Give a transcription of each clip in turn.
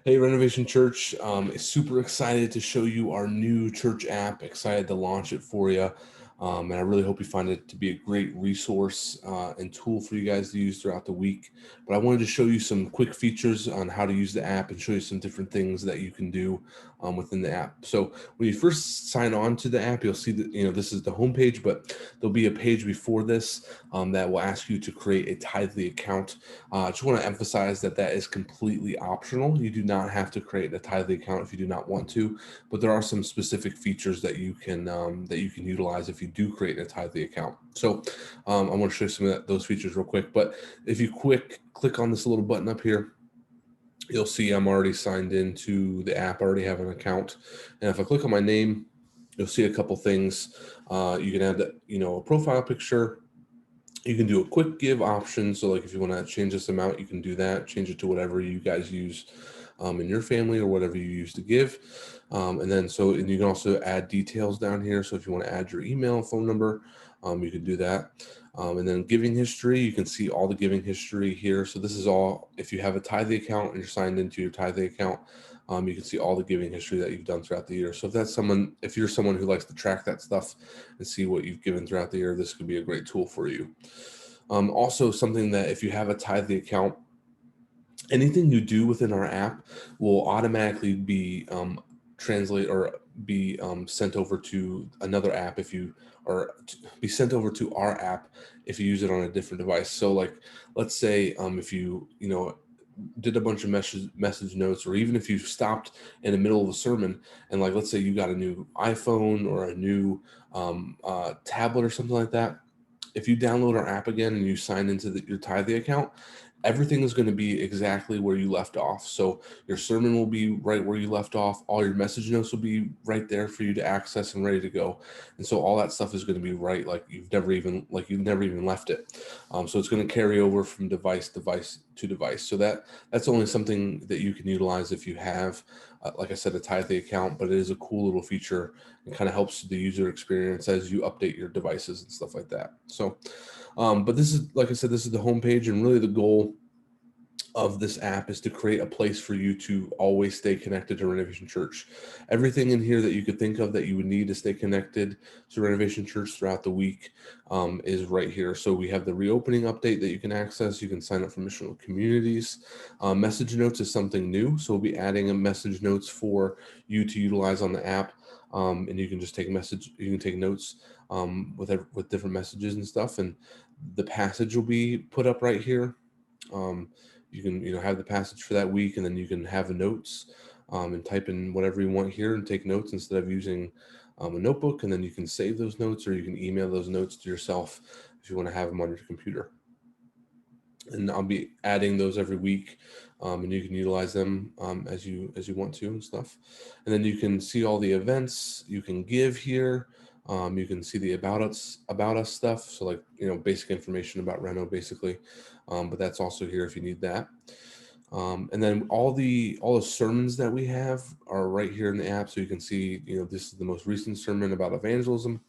Hey, Renovation Church, super excited to show you our new church app. Excited to launch it for you. And I really hope you find it to be a great resource and tool for you guys to use throughout the week. But I wanted to show you some quick features on how to use the app and show you some different things that you can do within the app. So when you first sign on to the app, you'll see that this is the homepage, but there'll be a page before this that will ask you to create a Tithely account. I just want to emphasize that that is completely optional. You do not have to create a Tithely account if you do not want to, but there are some specific features that you can utilize if you do create a Tithely account. So I want to show you some of those features real quick. But if you click on this little button up here, you'll see I'm already signed into the app. I already have an account, and if I click on my name, you'll see a couple things. You can add a profile picture. You can do a quick give option. So like if you want to change this amount, you can do that, change it to whatever you guys use in your family or whatever you use to give. And you can also add details down here. So if you want to add your email, phone number, you can do that. And then giving history, you can see all the giving history here. So this is all, if you have a Tithely account and you're signed into your Tithely account, you can see all the giving history that you've done throughout the year. So if you're someone who likes to track that stuff and see what you've given throughout the year, this could be a great tool for you. Also, something that if you have a Tithely account, anything you do within our app will automatically be translate or be sent over to another app be sent over to our app if you use it on a different device. So like, let's say if you did a bunch of message notes, or even if you stopped in the middle of a sermon and like, let's say you got a new iPhone or a new tablet or something like that. If you download our app again and you sign into your Tithely account, everything is going to be exactly where you left off. So your sermon will be right where you left off. All your message notes will be right there for you to access and ready to go. And so all that stuff is going to be right, like you've never even left it. So it's going to carry over from device to device. So that's only something that you can utilize if you have, like I said, a Tithely account. But it is a cool little feature and kind of helps the user experience as you update your devices and stuff like that. So. But this is, like I said, this is the homepage, and really the goal of this app is to create a place for you to always stay connected to Renovation Church. Everything in here that you could think of that you would need to stay connected to Renovation Church throughout the week is right here. So we have the reopening update that you can access. You can sign up for missional communities. Message notes is something new. So we'll be adding a message notes for you to utilize on the app. And you can just take notes with different messages and stuff. And the passage will be put up right here. You can have the passage for that week, and then you can have the notes and type in whatever you want here and take notes instead of using a notebook. And then you can save those notes, or you can email those notes to yourself if you want to have them on your computer. And I'll be adding those every week, and you can utilize them as you want to and stuff. And then you can see all the events. You can give here. You can see the about us stuff. So like basic information about Reno basically, but that's also here if you need that. And then all the sermons that we have are right here in the app. So you can see this is the most recent sermon about evangelism.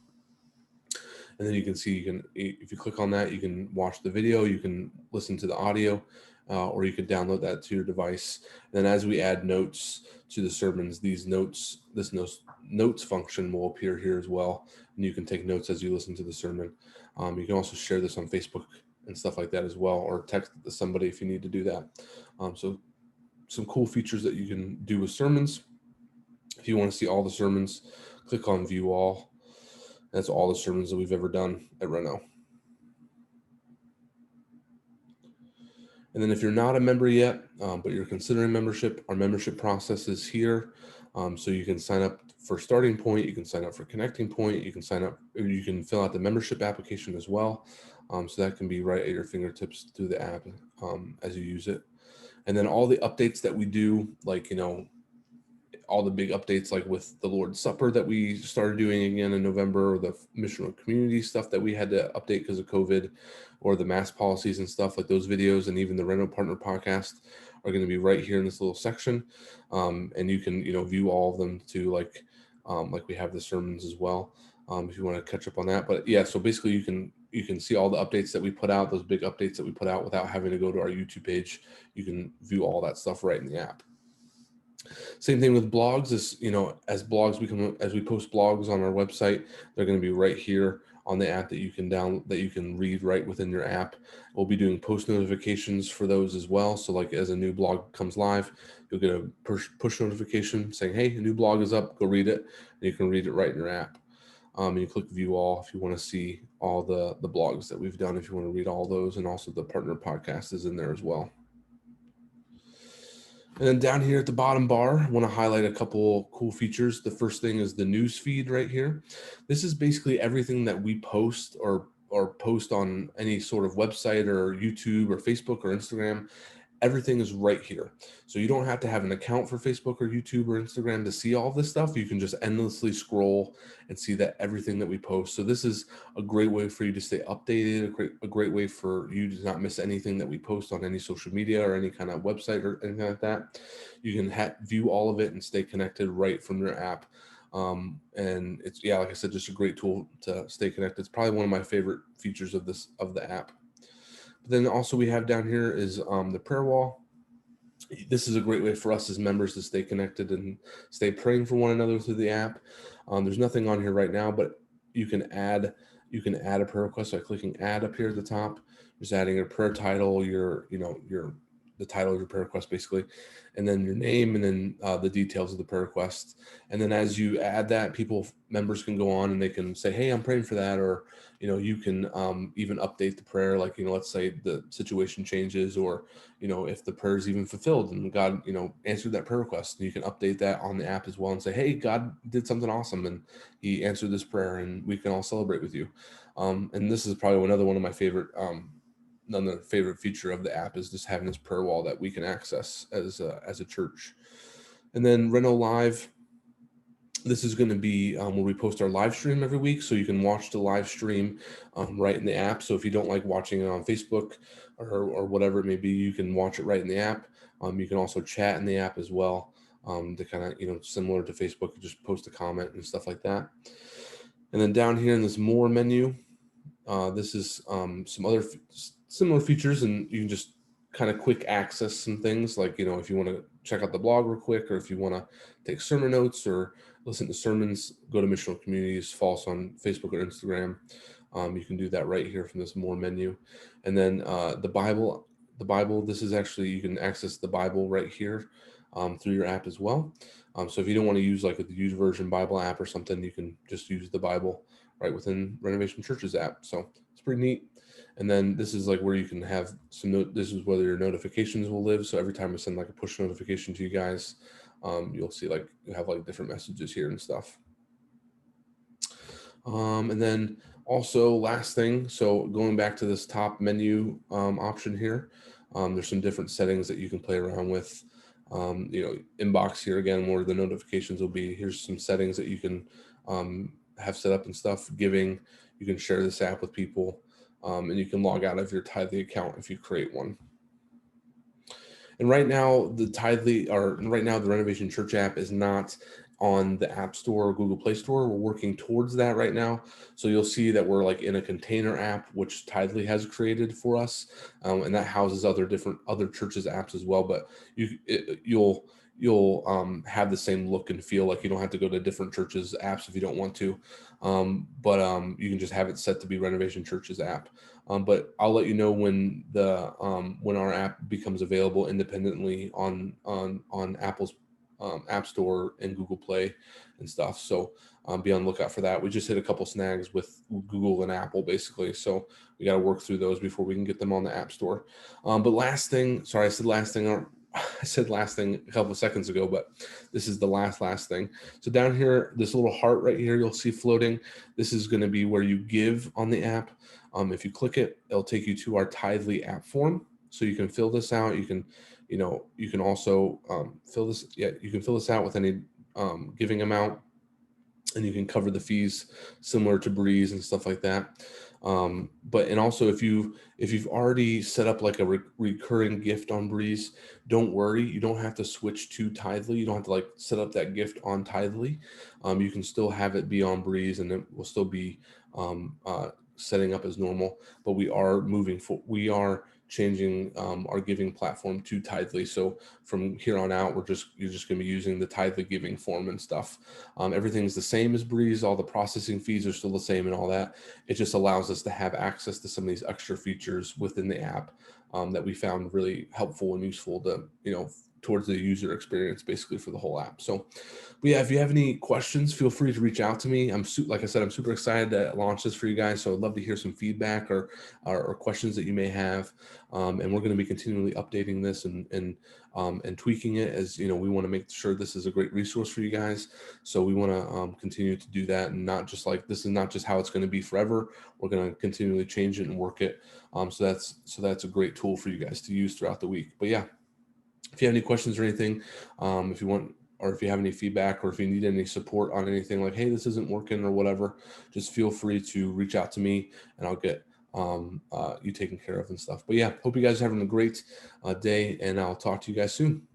And then you can see, if you click on that, you can watch the video, you can listen to the audio, or you could download that to your device. And then as we add notes to the sermons, this notes function will appear here as well. And you can take notes as you listen to the sermon. You can also share this on Facebook and stuff like that as well, or text it to somebody if you need to do that. So some cool features that you can do with sermons. If you want to see all the sermons, click on View All. That's all the sermons that we've ever done at Reno. And then if you're not a member yet, but you're considering membership, our membership process is here. So you can sign up for Starting Point, you can sign up for Connecting Point, you can sign up, or you can fill out the membership application as well. So that can be right at your fingertips through the app as you use it. And then all the updates that we do, like, all the big updates, like with the Lord's Supper that we started doing again in November, or the missional community stuff that we had to update because of COVID, or the mask policies and stuff, like those videos, and even the Reno Partner podcast are going to be right here in this little section. And you can, view all of them too, like we have the sermons as well, if you want to catch up on that. But yeah, so basically you can see all the updates that we put out, those big updates that we put out, without having to go to our YouTube page. You can view all that stuff right in the app. Same thing with blogs. Is as we post blogs on our website, they're going to be right here on the app that you can read right within your app. We'll be doing post notifications for those as well. So like as a new blog comes live, you'll get a push notification saying, "Hey, a new blog is up. Go read it." And you can read it right in your app. And you click view all if you want to see all the blogs that we've done. If you want to read all those, and also the partner podcast is in there as well. And then down here at the bottom bar, I want to highlight a couple cool features. The first thing is the news feed right here. This is basically everything that we post or post on any sort of website or YouTube or Facebook or Instagram. Everything is right here. So you don't have to have an account for Facebook or YouTube or Instagram to see all this stuff. You can just endlessly scroll and see that everything that we post. So this is a great way for you to stay updated, a great way for you to not miss anything that we post on any social media or any kind of website or anything like that. You can view all of it and stay connected right from your app. And it's, like I said, just a great tool to stay connected. It's probably one of my favorite features of the app. But then also we have down here is the prayer wall. This is a great way for us as members to stay connected and stay praying for one another through the app. There's nothing on here right now, but you can add a prayer request by clicking add up here at the top. Just adding your prayer title, the title of your prayer request basically, and then your name, and then the details of the prayer request. And then as you add that, members can go on and they can say, "Hey, I'm praying for that," or you can even update the prayer, like let's say the situation changes, or if the prayer is even fulfilled and God answered that prayer request, and you can update that on the app as well and say, "Hey, God did something awesome and He answered this prayer, and we can all celebrate with you." And this is probably another one of my favorite. Another favorite feature of the app is just having this prayer wall that we can access as a church. And then Reno Live, this is going to be where we post our live stream every week, so you can watch the live stream right in the app. So if you don't like watching it on Facebook or whatever it may be, you can watch it right in the app. You can also chat in the app as well, to kind of similar to Facebook, just post a comment and stuff like that. And then down here in this more menu, this is some other similar features, and you can just kind of quick access some things, like if you want to check out the blog real quick, or if you want to take sermon notes or listen to sermons, go to Missional Communities, follow us on Facebook or Instagram. You can do that right here from this more menu. And then the Bible, this is actually, you can access the Bible right here through your app as well. So if you don't want to use like the YouVersion Bible app or something, you can just use the Bible right within Renovation Church's app. So it's pretty neat. And then this is like where you can have this is where your notifications will live. So every time I send like a push notification to you guys, you'll see like you have like different messages here and stuff. And then also last thing, so going back to this top menu option here, there's some different settings that you can play around with. Inbox here again, where the notifications will be. Here's some settings that you can have set up and stuff. Giving, you can share this app with people, and you can log out of your Tithely account if you create one. And right now the Renovation Church app is not on the App Store or Google Play Store. We're working towards that right now. So you'll see that we're like in a container app, which Tithely has created for us, and that houses other churches' apps as well. But you'll have the same look and feel. Like you don't have to go to different churches' apps if you don't want to, but you can just have it set to be Renovation Church's app. But I'll let you know when when our app becomes available independently on Apple's App Store and Google Play and stuff. So be on the lookout for that. We just hit a couple snags with Google and Apple basically, so we got to work through those before we can get them on the App Store. But last thing, sorry, I said last thing a couple of seconds ago, but this is the last thing. So down here, this little heart right here, you'll see floating. This is going to be where you give on the app. If you click it, it'll take you to our Tithely app form. So you can fill this out. You can also fill this. Yeah, you can fill this out with any giving amount, and you can cover the fees similar to Breeze and stuff like that. And also if you've already set up like a recurring gift on Breeze, don't worry, you don't have to switch to Tithely. You don't have to like set up that gift on Tithely. You can still have it be on Breeze, and it will still be setting up as normal. But we are changing our giving platform to Tithely. So from here on out, you're just going to be using the Tithely giving form and stuff. Everything's the same as Breeze. All the processing fees are still the same and all that. It just allows us to have access to some of these extra features within the app that we found really helpful and useful to, towards the user experience, basically for the whole app. So, but yeah, if you have any questions, feel free to reach out to me. Like I said, I'm super excited to launch this for you guys. So I'd love to hear some feedback or questions that you may have. And we're going to be continually updating this and tweaking it, as we want to make sure this is a great resource for you guys. So we want to continue to do that, and not just like, this is not just how it's going to be forever. We're going to continually change it and work it. So that's a great tool for you guys to use throughout the week. But yeah, if you have any questions or anything, if you want, or if you have any feedback, or if you need any support on anything, like, hey, this isn't working or whatever, just feel free to reach out to me and I'll get you taken care of and stuff. But yeah, hope you guys are having a great day, and I'll talk to you guys soon.